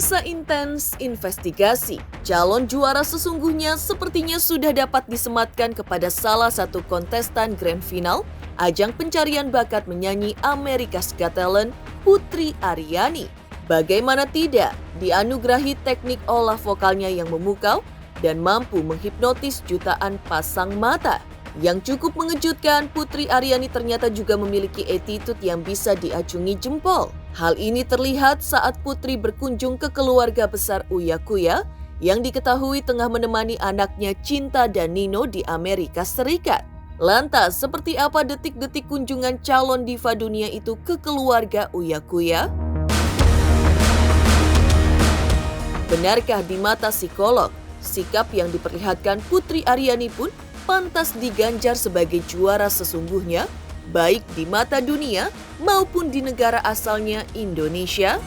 Seintens investigasi, calon juara sesungguhnya sepertinya sudah dapat disematkan kepada salah satu kontestan grand final ajang pencarian bakat menyanyi America's Got Talent, Putri Aryani. Bagaimana tidak, dianugerahi teknik olah vokalnya yang memukau dan mampu menghipnotis jutaan pasang mata. Yang cukup mengejutkan, Putri Aryani ternyata juga memiliki attitude yang bisa diacungi jempol. Hal ini terlihat saat Putri berkunjung ke keluarga besar Uya Kuya yang diketahui tengah menemani anaknya Cinta dan Nino di Amerika Serikat. Lantas, seperti apa detik-detik kunjungan calon diva dunia itu ke keluarga Uya Kuya? Benarkah di mata psikolog, sikap yang diperlihatkan Putri Aryani pun pantas diganjar sebagai juara sesungguhnya, baik di mata dunia maupun di negara asalnya Indonesia?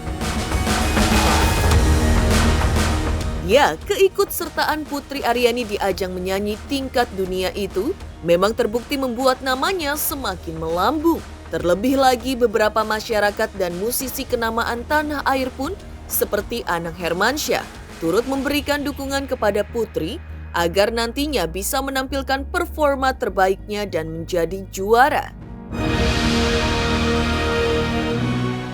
Ya, keikutsertaan Putri Aryani di ajang menyanyi tingkat dunia itu memang terbukti membuat namanya semakin melambung. Terlebih lagi beberapa masyarakat dan musisi kenamaan tanah air pun seperti Anang Hermansyah turut memberikan dukungan kepada Putri agar nantinya bisa menampilkan performa terbaiknya dan menjadi juara.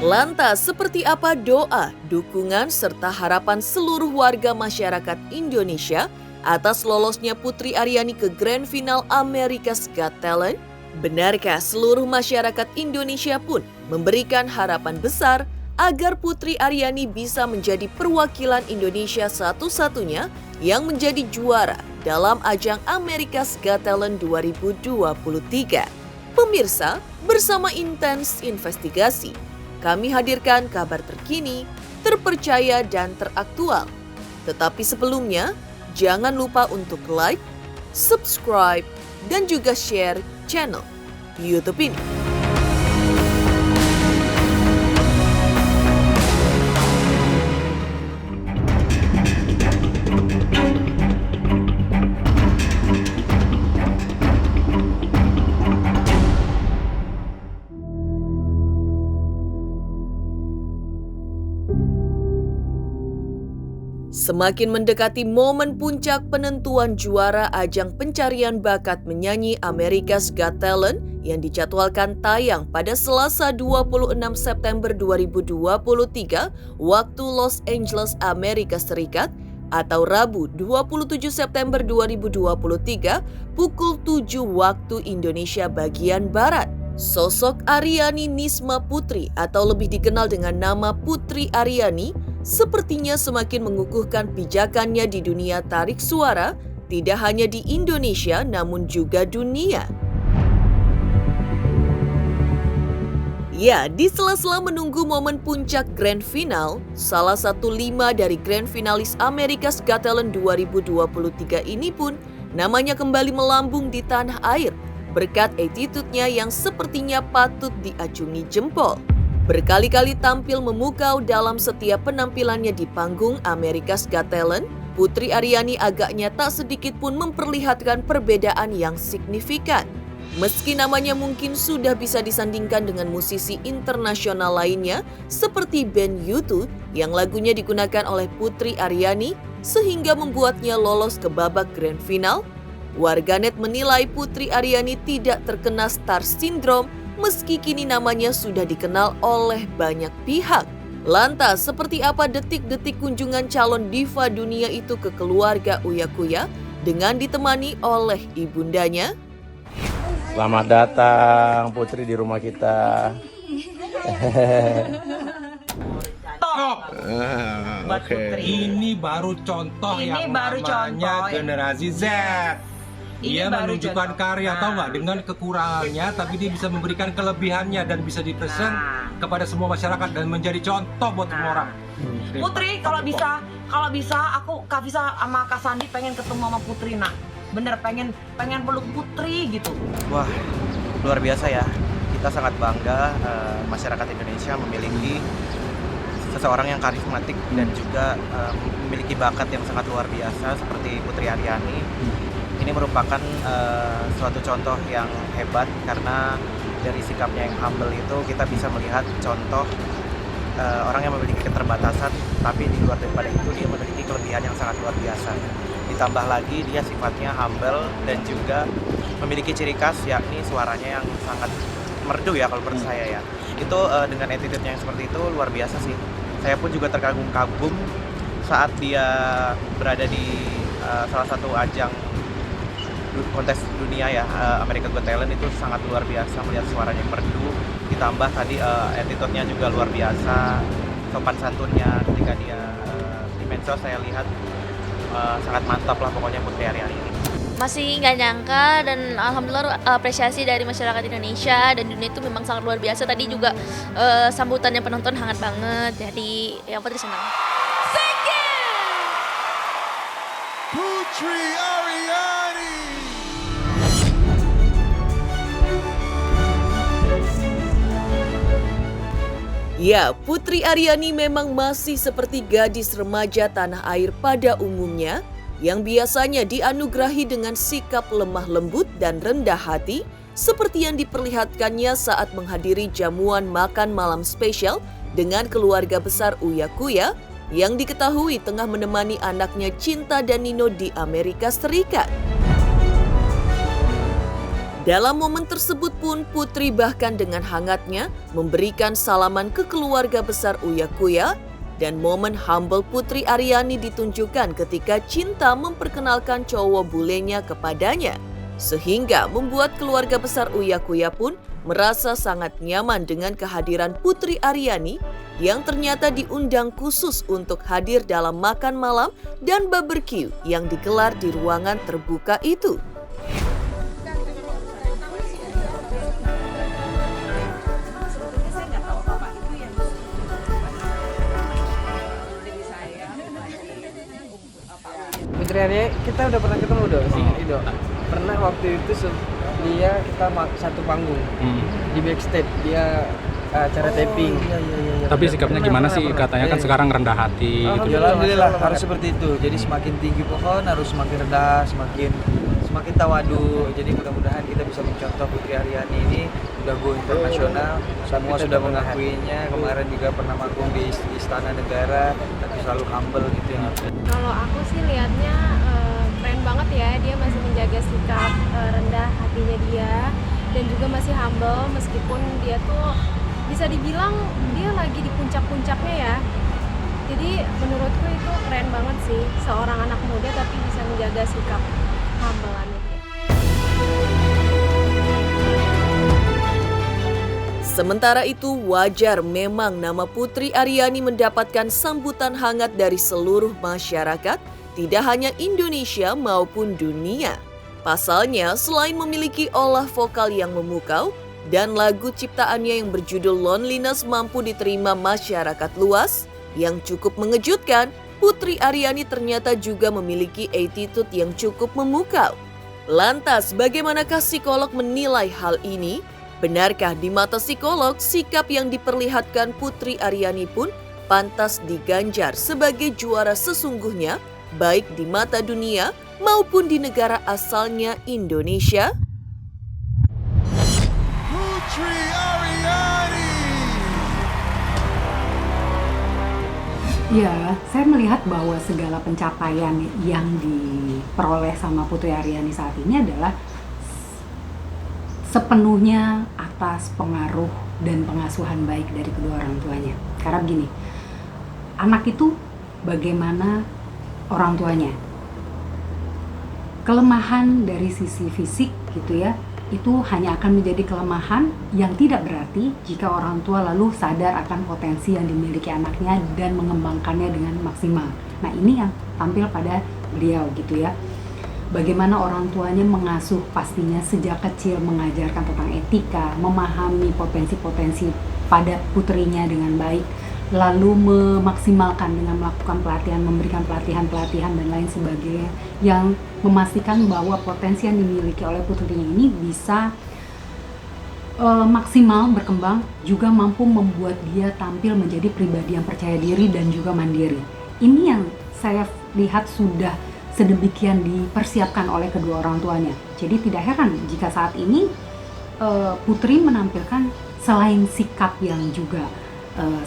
Lantas, seperti apa doa, dukungan, serta harapan seluruh warga masyarakat Indonesia atas lolosnya Putri Aryani ke Grand Final America's Got Talent? Benarkah seluruh masyarakat Indonesia pun memberikan harapan besar agar Putri Aryani bisa menjadi perwakilan Indonesia satu-satunya yang menjadi juara dalam ajang America's Got Talent 2023. Pemirsa, bersama Intens Investigasi, kami hadirkan kabar terkini, terpercaya dan teraktual. Tetapi sebelumnya, jangan lupa untuk like, subscribe, dan juga share channel YouTube ini. Semakin mendekati momen puncak penentuan juara ajang pencarian bakat menyanyi America's Got Talent yang dijadwalkan tayang pada Selasa 26 September 2023 waktu Los Angeles, Amerika Serikat, atau Rabu 27 September 2023 pukul 7 waktu Indonesia bagian Barat. Sosok Aryani Nisma Putri atau lebih dikenal dengan nama Putri Aryani sepertinya semakin mengukuhkan pijakannya di dunia tarik suara, tidak hanya di Indonesia namun juga dunia. Ya, di sela-sela menunggu momen puncak Grand Final, salah satu 5 dari Grand Finalis America's Got Talent 2023 ini pun namanya kembali melambung di tanah air berkat attitude-nya yang sepertinya patut diacungi jempol. Berkali-kali tampil memukau dalam setiap penampilannya di panggung America's Got Talent, Putri Aryani agaknya tak sedikit pun memperlihatkan perbedaan yang signifikan. Meski namanya mungkin sudah bisa disandingkan dengan musisi internasional lainnya seperti band U2 yang lagunya digunakan oleh Putri Aryani sehingga membuatnya lolos ke babak grand final, warganet menilai Putri Aryani tidak terkena star syndrome meski kini namanya sudah dikenal oleh banyak pihak. Lantas, seperti apa detik-detik kunjungan calon diva dunia itu ke keluarga Uya Kuya dengan ditemani oleh ibundanya? Selamat datang Putri di rumah kita. Oke. Ini baru contoh yang namanya generasi Z. Dia menunjukkan karya, tahu nggak, dengan kekurangannya tapi dia bisa memberikan kelebihannya dan bisa dipresent kepada semua masyarakat dan menjadi contoh buat semua orang. Putri, kalau bisa aku Kak Visa sama Kak Sandi pengen ketemu sama Putri, nah bener pengen peluk Putri gitu. Wah, luar biasa ya. Kita sangat bangga masyarakat Indonesia memiliki seseorang yang karismatik dan juga memiliki bakat yang sangat luar biasa seperti Putri Aryani. Ini merupakan suatu contoh yang hebat karena dari sikapnya yang humble itu kita bisa melihat contoh orang yang memiliki keterbatasan, tapi di luar daripada itu dia memiliki kelebihan yang sangat luar biasa. Ditambah lagi dia sifatnya humble dan juga memiliki ciri khas, yakni suaranya yang sangat merdu ya kalau menurut saya ya. Itu dengan attitude-nya yang seperti itu luar biasa sih. Saya pun juga terkagum-kagum saat dia berada di salah satu ajang kontes dunia ya, America Got Talent, itu sangat luar biasa melihat suaranya yang merdu, ditambah tadi attitude-nya juga luar biasa, sopan santunnya ketika dia di medsos saya lihat sangat mantap lah pokoknya Putri Aryani ini. Masih nggak nyangka, dan alhamdulillah apresiasi dari masyarakat Indonesia dan dunia itu memang sangat luar biasa. Tadi juga sambutannya penonton hangat banget, jadi ya Putri senang. Putri Aryani. Ya, Putri Aryani memang masih seperti gadis remaja tanah air pada umumnya yang biasanya dianugerahi dengan sikap lemah lembut dan rendah hati seperti yang diperlihatkannya saat menghadiri jamuan makan malam spesial dengan keluarga besar Uya Kuya yang diketahui tengah menemani anaknya Cinta dan Nino di Amerika Serikat. Dalam momen tersebut pun Putri bahkan dengan hangatnya memberikan salaman ke keluarga besar Uya Kuya, dan momen humble Putri Aryani ditunjukkan ketika Cinta memperkenalkan cowok bulenya kepadanya, sehingga membuat keluarga besar Uya Kuya pun merasa sangat nyaman dengan kehadiran Putri Aryani yang ternyata diundang khusus untuk hadir dalam makan malam dan barbecue yang digelar di ruangan terbuka itu. Putri Aryani kita udah pernah ketemu Ido. Pernah waktu itu kita satu panggung di backstage, dia acara taping. Iya. Tapi sikapnya gimana sih? Katanya kan sekarang rendah hati gitu. Alhamdulillah harus seperti itu. Jadi semakin tinggi pohon harus semakin rendah, semakin tawadu. Jadi mudah-mudahan kita bisa mencontoh Putri Aryani ini udah go internasional. Semua sudah mengakuinya. Kemarin juga pernah manggung di Istana Negara, tapi selalu humble gitu ya. Kalau aku sih lihatnya keren banget ya, dia masih menjaga sikap rendah hatinya dia, dan juga masih humble meskipun dia tuh bisa dibilang dia lagi di puncak-puncaknya ya. Jadi menurutku itu keren banget sih, seorang anak muda tapi bisa menjaga sikap humble-annya dia. Sementara itu wajar memang nama Putri Aryani mendapatkan sambutan hangat dari seluruh masyarakat, tidak hanya Indonesia maupun dunia. Pasalnya, selain memiliki olah vokal yang memukau dan lagu ciptaannya yang berjudul Loneliness mampu diterima masyarakat luas, yang cukup mengejutkan, Putri Aryani ternyata juga memiliki attitude yang cukup memukau. Lantas, bagaimanakah psikolog menilai hal ini? Benarkah di mata psikolog, sikap yang diperlihatkan Putri Aryani pun pantas diganjar sebagai juara sesungguhnya, baik di mata dunia maupun di negara asalnya Indonesia? Putri Aryani. Ya, saya melihat bahwa segala pencapaian yang diperoleh sama Putri Aryani saat ini adalah sepenuhnya atas pengaruh dan pengasuhan baik dari kedua orang tuanya. Karena begini, anak itu bagaimana orang tuanya. Kelemahan dari sisi fisik gitu ya, itu hanya akan menjadi kelemahan yang tidak berarti jika orang tua lalu sadar akan potensi yang dimiliki anaknya dan mengembangkannya dengan maksimal. Nah, ini yang tampil pada beliau gitu ya. Bagaimana orang tuanya mengasuh pastinya sejak kecil, mengajarkan tentang etika, memahami potensi-potensi pada putrinya dengan baik, lalu memaksimalkan dengan melakukan pelatihan, memberikan pelatihan-pelatihan dan lain sebagainya yang memastikan bahwa potensi yang dimiliki oleh putrinya ini bisa maksimal berkembang, juga mampu membuat dia tampil menjadi pribadi yang percaya diri dan juga mandiri. Ini yang saya lihat sudah sedemikian dipersiapkan oleh kedua orang tuanya. Jadi tidak heran jika saat ini Putri menampilkan selain sikap yang juga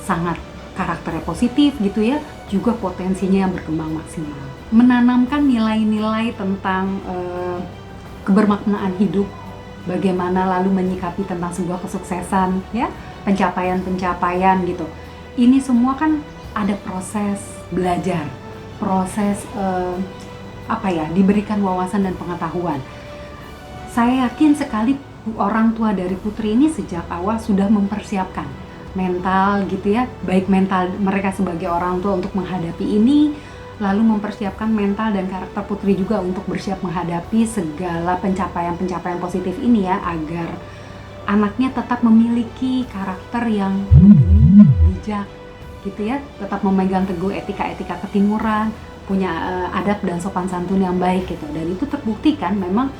sangat karakternya positif gitu ya, juga potensinya yang berkembang maksimal. Menanamkan nilai-nilai tentang kebermaknaan hidup, bagaimana lalu menyikapi tentang sebuah kesuksesan ya, pencapaian-pencapaian gitu. Ini semua kan ada proses belajar, proses diberikan wawasan dan pengetahuan. Saya yakin sekali orang tua dari Putri ini sejak awal sudah mempersiapkan mental gitu ya, baik mental mereka sebagai orang tua untuk menghadapi ini, lalu mempersiapkan mental dan karakter Putri juga untuk bersiap menghadapi segala pencapaian-pencapaian positif ini ya, agar anaknya tetap memiliki karakter yang bijak gitu ya, tetap memegang teguh etika-etika ketimuran, punya adab dan sopan santun yang baik gitu. Dan itu terbukti kan, memang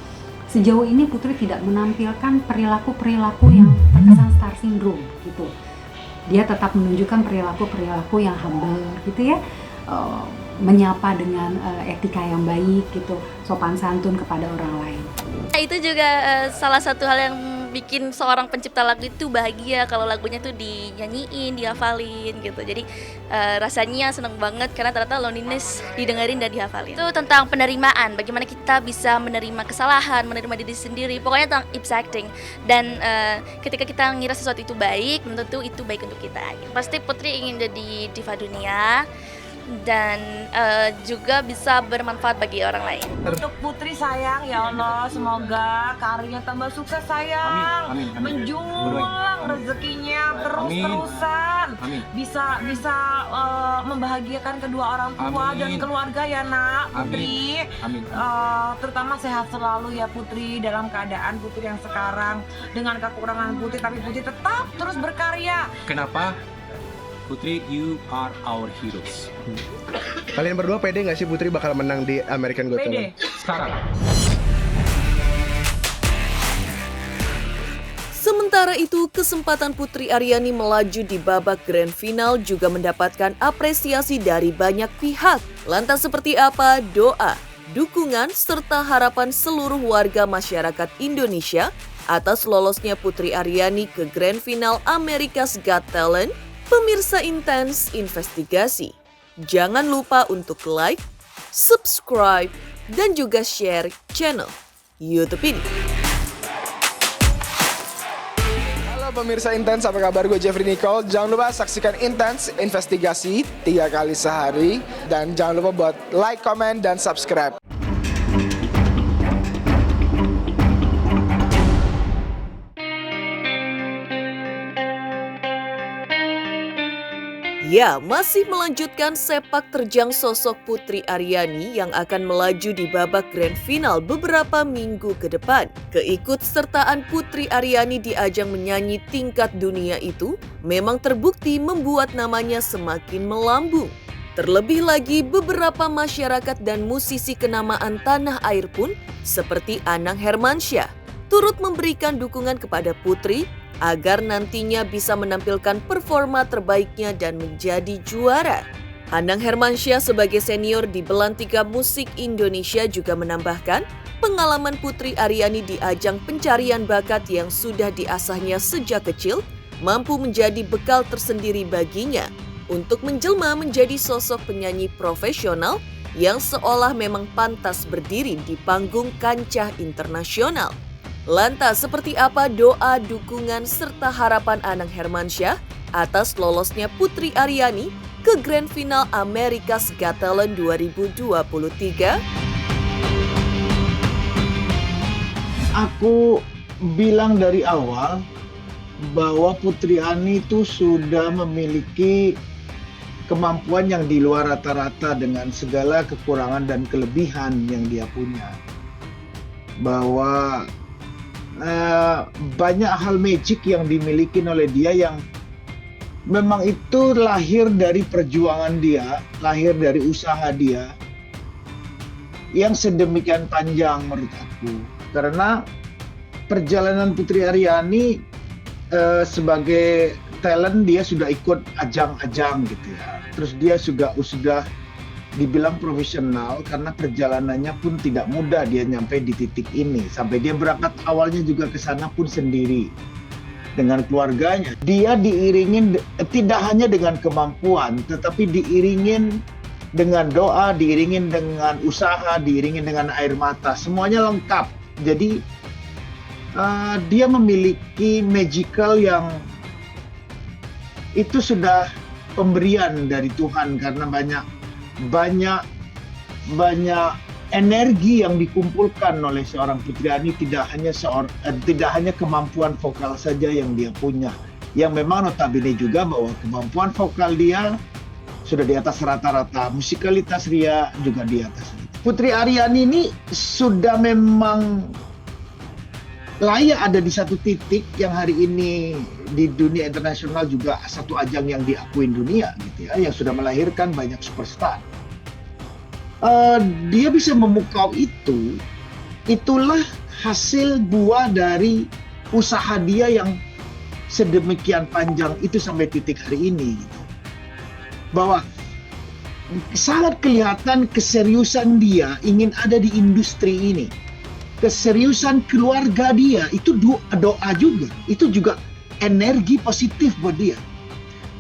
sejauh ini Putri tidak menampilkan perilaku-perilaku yang terkesan star syndrome gitu. Dia tetap menunjukkan perilaku-perilaku yang humble gitu ya, menyapa dengan etika yang baik gitu, sopan santun kepada orang lain. Itu juga salah satu hal yang bikin seorang pencipta lagu itu bahagia kalau lagunya tuh dinyanyiin, dihafalin gitu. Jadi rasanya seneng banget karena ternyata Loneliness didengerin dan dihafalin. Itu tentang penerimaan, bagaimana kita bisa menerima kesalahan, menerima diri sendiri. Pokoknya tentang acting. Dan ketika kita ngira sesuatu itu baik, belum tentu itu baik untuk kita. Pasti Putri ingin jadi diva dunia dan juga bisa bermanfaat bagi orang lain. Untuk Putri sayang, ya Allah, semoga karirnya tambah sukses sayang, menjulang rezekinya terus-terusan, bisa membahagiakan kedua orang tua dan keluarga ya nak, Putri. Terutama sehat selalu ya Putri, dalam keadaan Putri yang sekarang dengan kekurangan Putri, tapi Putri tetap terus berkarya. Kenapa? Putri, you are our heroes. Kalian berdua pede nggak sih Putri bakal menang di American Got Talent? Pede, sekarang. Sementara itu, kesempatan Putri Aryani melaju di babak grand final juga mendapatkan apresiasi dari banyak pihak. Lantas seperti apa doa, dukungan, serta harapan seluruh warga masyarakat Indonesia atas lolosnya Putri Aryani ke grand final America's Got Talent? Pemirsa Intens Investigasi, jangan lupa untuk like, subscribe, dan juga share channel YouTube ini. Halo pemirsa Intens, apa kabar? Gue Jeffrey Nicole. Jangan lupa saksikan Intens Investigasi 3 kali sehari. Dan jangan lupa buat like, comment, dan subscribe. Ya, masih melanjutkan sepak terjang sosok Putri Aryani yang akan melaju di babak grand final beberapa minggu ke depan. Keikutsertaan Putri Aryani di ajang menyanyi tingkat dunia itu memang terbukti membuat namanya semakin melambung. Terlebih lagi beberapa masyarakat dan musisi kenamaan tanah air pun seperti Anang Hermansyah turut memberikan dukungan kepada Putri agar nantinya bisa menampilkan performa terbaiknya dan menjadi juara. Anang Hermansyah sebagai senior di Belantika Musik Indonesia juga menambahkan pengalaman Putri Aryani di ajang pencarian bakat yang sudah diasahnya sejak kecil mampu menjadi bekal tersendiri baginya untuk menjelma menjadi sosok penyanyi profesional yang seolah memang pantas berdiri di panggung kancah internasional. Lantas seperti apa doa, dukungan, serta harapan Anang Hermansyah atas lolosnya Putri Aryani ke Grand Final America's Got Talent 2023? Aku bilang dari awal bahwa Putri Ani itu sudah memiliki kemampuan yang di luar rata-rata dengan segala kekurangan dan kelebihan yang dia punya. Bahwa banyak hal magic yang dimiliki oleh dia yang memang itu lahir dari perjuangan dia, lahir dari usaha dia yang sedemikian panjang menurut aku. Karena perjalanan Putri Aryani sebagai talent dia sudah ikut ajang-ajang gitu ya. Terus dia sudah dibilang profesional karena perjalanannya pun tidak mudah dia nyampe di titik ini. Sampai dia berangkat awalnya juga ke sana pun sendiri. dengan keluarganya. Dia diiringin tidak hanya dengan kemampuan, tetapi diiringin dengan doa, diiringin dengan usaha, diiringin dengan air mata. Semuanya lengkap. Jadi dia memiliki magical yang itu sudah pemberian dari Tuhan, karena banyak energi yang dikumpulkan oleh seorang Putri Ani. Tidak hanya kemampuan vokal saja yang dia punya, yang memang notabene juga bahwa kemampuan vokal dia sudah di atas rata-rata, musikalitas dia juga di atas. Putri Aryani ini sudah memang layak ada di satu titik yang hari ini di dunia internasional juga satu ajang yang diakuin dunia gitu ya, yang sudah melahirkan banyak superstar. Dia bisa memukau itulah hasil buah dari usaha dia yang sedemikian panjang itu sampai titik hari ini gitu. Bahwa sangat kelihatan keseriusan dia ingin ada di industri ini. Keseriusan keluarga dia itu doa juga. Itu juga energi positif buat dia.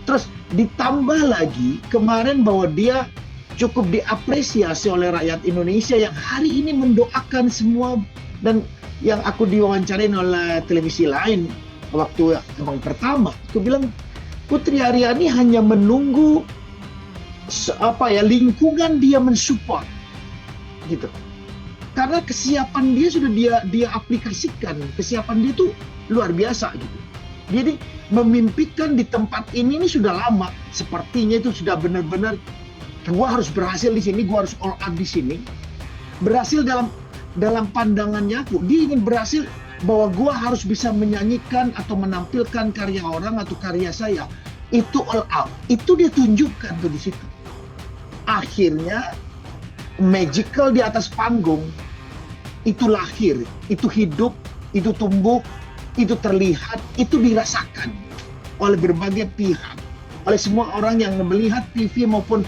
Terus ditambah lagi kemarin bahwa dia cukup diapresiasi oleh rakyat Indonesia yang hari ini mendoakan semua. Dan yang aku diwawancarain oleh televisi lain waktu yang pertama, aku bilang Putri Aryani hanya menunggu lingkungan dia mensupport gitu, karena kesiapan dia sudah dia aplikasikan. Kesiapan dia tuh luar biasa gitu. Jadi memimpikan di tempat ini sudah lama, sepertinya itu sudah benar-benar gua harus berhasil di sini, gua harus all out di sini. Berhasil dalam pandangannya aku, dia ingin berhasil bahwa gua harus bisa menyanyikan atau menampilkan karya orang atau karya saya. Itu all out, itu dia tunjukkan tuh di situ. Akhirnya magical di atas panggung itu lahir, itu hidup, itu tumbuh, itu terlihat, itu dirasakan oleh berbagai pihak, oleh semua orang yang melihat TV maupun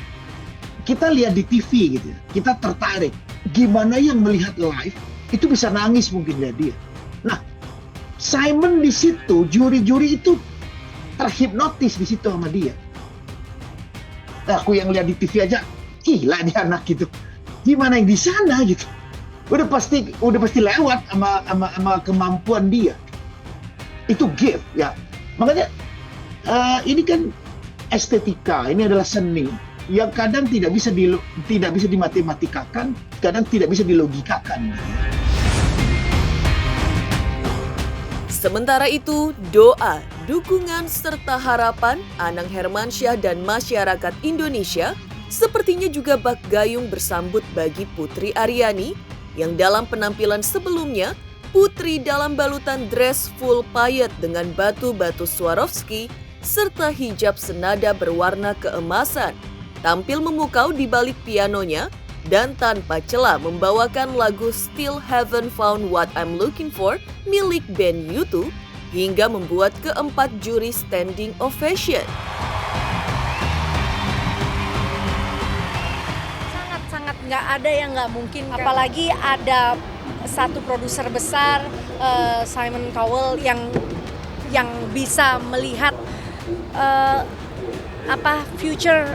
kita lihat di TV gitu ya. Kita tertarik. Gimana yang melihat live itu bisa nangis mungkin dia. Nah, Simon di situ, juri-juri itu terhipnotis di situ sama dia. Nah, aku yang lihat di TV aja, gila dia anak gitu. Gimana yang di sana gitu? Udah pasti lewat sama kemampuan dia. Itu gift ya. Makanya ini kan estetika, ini adalah seni yang kadang tidak bisa dimatematikkan, kadang tidak bisa dilogikakan. Sementara itu, doa, dukungan, serta harapan Anang Hermansyah dan masyarakat Indonesia sepertinya juga bak gayung bersambut bagi Putri Aryani yang dalam penampilan sebelumnya, Putri dalam balutan dress full payet dengan batu-batu Swarovski serta hijab senada berwarna keemasan, tampil memukau di balik pianonya dan tanpa celah membawakan lagu Still Haven't Found What I'm Looking For milik band U2 hingga membuat keempat juri standing ovation. Sangat nggak ada yang nggak mungkin, apalagi ada satu produser besar Simon Cowell yang bisa melihat future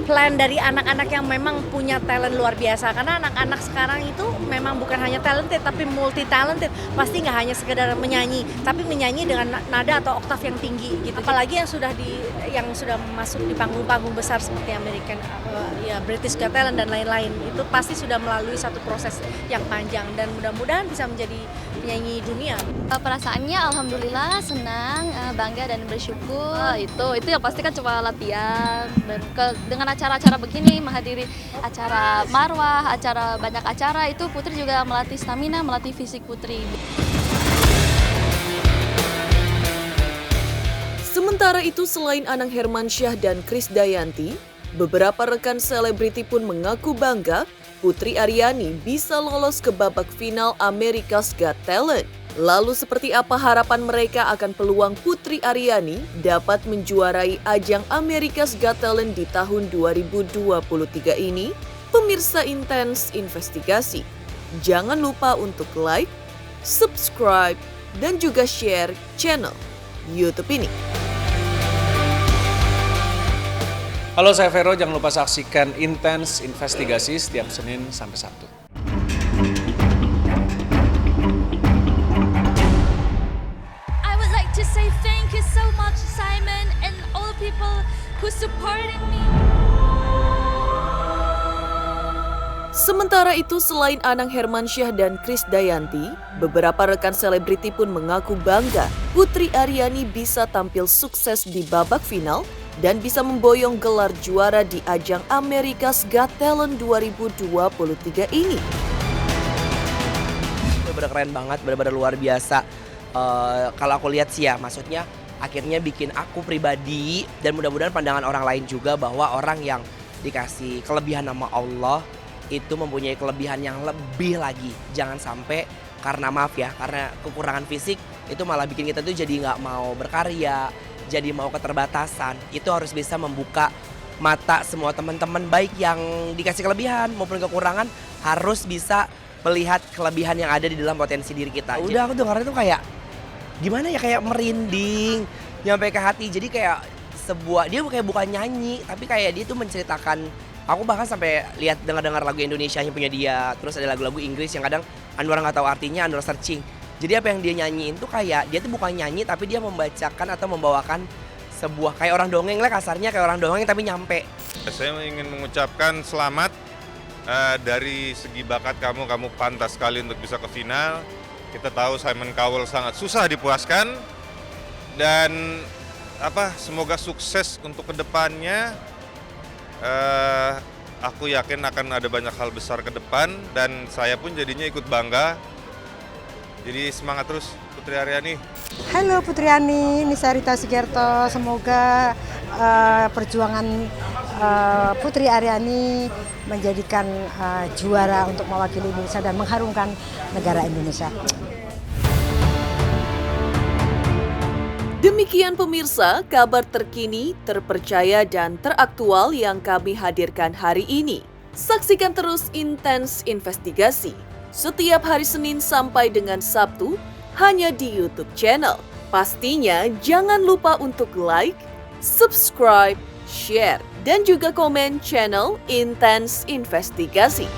plan dari anak-anak yang memang punya talent luar biasa. Karena anak-anak sekarang itu memang bukan hanya talented tapi multi talented. Pasti nggak hanya sekedar menyanyi, tapi menyanyi dengan nada atau oktav yang tinggi gitu. Apalagi yang sudah masuk di panggung-panggung besar seperti British Got Talent dan lain-lain, itu pasti sudah melalui satu proses yang panjang dan mudah-mudahan bisa menjadi penyanyi dunia. Perasaannya alhamdulillah senang, bangga dan bersyukur. Itu yang pasti kan cuma latihan dan dengan acara-acara begini, menghadiri acara marwah, banyak acara, itu Putri juga melatih stamina, melatih fisik Putri. Sementara itu, selain Anang Hermansyah dan Krisdayanti, beberapa rekan selebriti pun mengaku bangga Putri Aryani bisa lolos ke babak final America's Got Talent. Lalu seperti apa harapan mereka akan peluang Putri Aryani dapat menjuarai ajang America's Got Talent di tahun 2023 ini? Pemirsa Intens Investigasi, jangan lupa untuk like, subscribe, dan juga share channel YouTube ini. Halo, saya Vero. Jangan lupa saksikan Intens Investigasi setiap Senin sampai Sabtu. I would like to say thank you so much, Simon, and all people who supported me. Sementara itu, selain Anang Hermansyah dan Krisdayanti, beberapa rekan selebriti pun mengaku bangga Putri Aryani bisa tampil sukses di babak final dan bisa memboyong gelar juara di ajang America's Got Talent 2023 ini. Bener-bener keren banget, bener-bener luar biasa. Kalau aku lihat sih ya, maksudnya akhirnya bikin aku pribadi dan mudah-mudahan pandangan orang lain juga bahwa orang yang dikasih kelebihan nama Allah itu mempunyai kelebihan yang lebih lagi. Jangan sampai karena maaf ya, karena kekurangan fisik itu malah bikin kita tuh jadi nggak mau berkarya, jadi mau keterbatasan. Itu harus bisa membuka mata semua teman-teman baik yang dikasih kelebihan maupun kekurangan, harus bisa melihat kelebihan yang ada di dalam potensi diri kita. Udah aku dengar itu kayak gimana ya, kayak merinding nyampe ke hati. Jadi kayak sebuah, dia kayak bukan nyanyi tapi kayak dia tuh menceritakan. Aku bahkan sampai lihat dengar lagu Indonesia yang punya dia, terus ada lagu-lagu Inggris yang kadang Anwar nggak tahu artinya, Anwar searching. Jadi apa yang dia nyanyiin tuh kayak dia tuh bukan nyanyi tapi dia membacakan atau membawakan sebuah kayak orang dongeng lah, kasarnya kayak orang dongeng tapi nyampe. Saya ingin mengucapkan selamat dari segi bakat kamu pantas sekali untuk bisa ke final. Kita tahu Simon Cowell sangat susah dipuaskan dan semoga sukses untuk kedepannya. Aku yakin akan ada banyak hal besar ke depan dan saya pun jadinya ikut bangga. Jadi semangat terus Putri Aryani. Halo Putri Aryani, ini Sarita Sugerto. Semoga perjuangan Putri Aryani menjadikan juara untuk mewakili Indonesia dan mengharumkan negara Indonesia. Demikian pemirsa, kabar terkini, terpercaya dan teraktual yang kami hadirkan hari ini. Saksikan terus Intens Investigasi setiap hari Senin sampai dengan Sabtu hanya di YouTube channel. Pastinya jangan lupa untuk like, subscribe, share, dan juga komen channel Intens Investigasi.